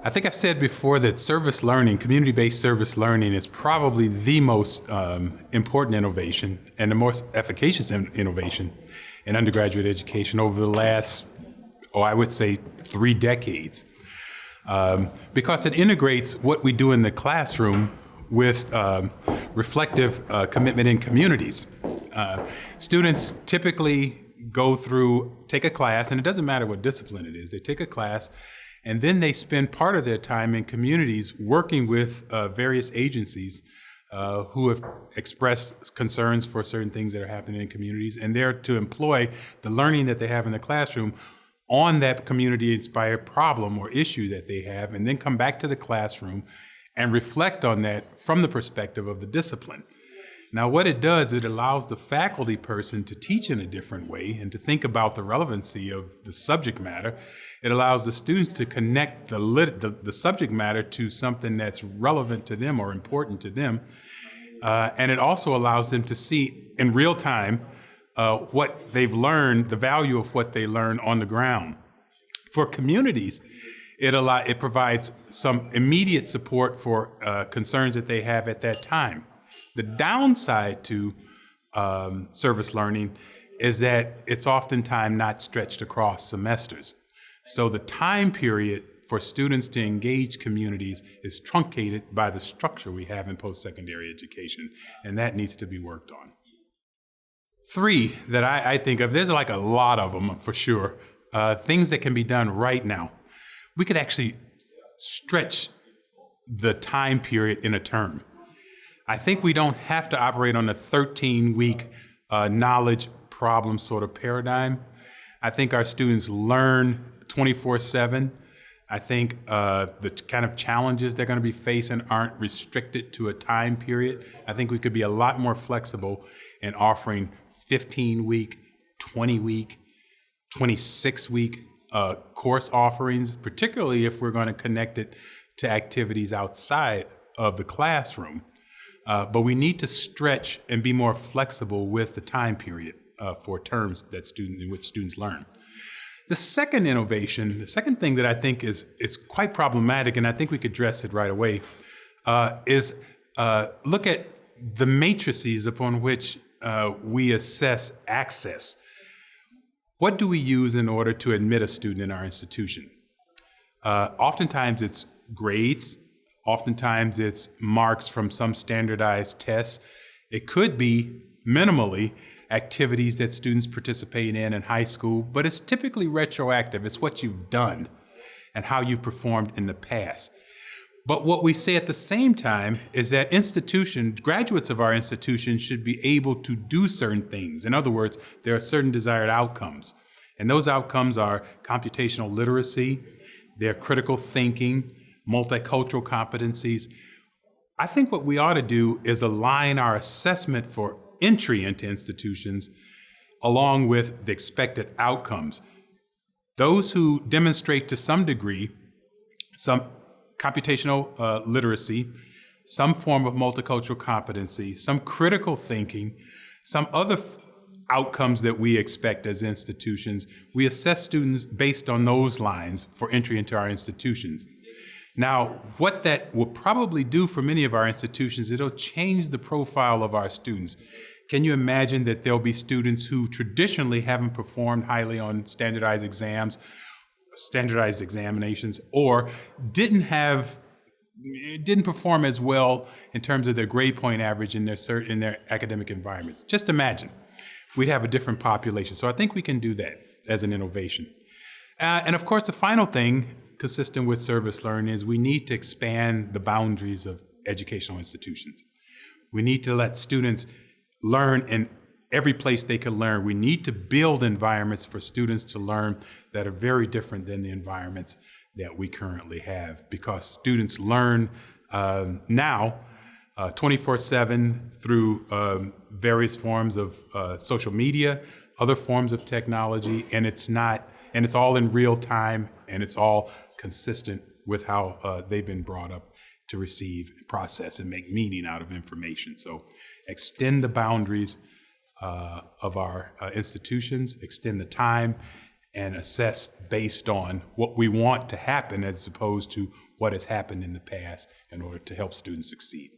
I think I've said before that service learning, community-based service learning, is probably the most important innovation and the most efficacious innovation in undergraduate education over the last, I would say 3 decades. Because it integrates what we do in the classroom with reflective commitment in communities. Students typically take a class, and it doesn't matter what discipline it is, they take a class, and then they spend part of their time in communities working with various agencies who have expressed concerns for certain things that are happening in communities, and they're to employ the learning that they have in the classroom on that community-inspired problem or issue that they have, and then come back to the classroom and reflect on that from the perspective of the discipline. Now, what it does, it allows the faculty person to teach in a different way and to think about the relevancy of the subject matter. It allows the students to connect the subject matter to something that's relevant to them or important to them. And it also allows them to see in real time what they've learned, the value of what they learn on the ground. For communities, it provides some immediate support for concerns that they have at that time. The downside to service learning is that it's oftentimes not stretched across semesters. So the time period for students to engage communities is truncated by the structure we have in post-secondary education, and that needs to be worked on. 3 that I think of, there's like a lot of them for sure, things that can be done right now. We could actually stretch the time period in a term. I think we don't have to operate on a 13-week knowledge problem sort of paradigm. I think our students learn 24/7. I think the kind of challenges they're going to be facing aren't restricted to a time period. I think we could be a lot more flexible in offering 15-week, 20-week, 26-week course offerings, particularly if we're going to connect it to activities outside of the classroom. But we need to stretch and be more flexible with the time period for terms in which students learn. The second innovation, the second thing that I think is quite problematic, and I think we could address it right away, is look at the matrices upon which we assess access. What do we use in order to admit a student in our institution? Oftentimes it's grades. Oftentimes it's marks from some standardized tests. It could be minimally activities that students participate in high school, but it's typically retroactive. It's what you've done and how you've performed in the past. But what we say at the same time is that graduates of our institution should be able to do certain things. In other words, there are certain desired outcomes. And those outcomes are computational literacy, they're critical thinking, multicultural competencies. I think what we ought to do is align our assessment for entry into institutions along with the expected outcomes. Those who demonstrate to some degree some computational literacy, some form of multicultural competency, some critical thinking, some other outcomes that we expect as institutions, we assess students based on those lines for entry into our institutions. Now, what that will probably do for many of our institutions, it'll change the profile of our students. Can you imagine that there'll be students who traditionally haven't performed highly on standardized examinations, or didn't perform as well in terms of their grade point average in their academic environments? Just imagine. We'd have a different population. So I think we can do that as an innovation. And of course, the final thing consistent with service learning is we need to expand the boundaries of educational institutions. We need to let students learn in every place they can learn. We need to build environments for students to learn that are very different than the environments that we currently have, because students learn now 24/7 through various forms of social media, other forms of technology, and it's all in real time, and it's all consistent with how they've been brought up to receive, process, and make meaning out of information. So extend the boundaries of our institutions, extend the time, and assess based on what we want to happen as opposed to what has happened in the past in order to help students succeed.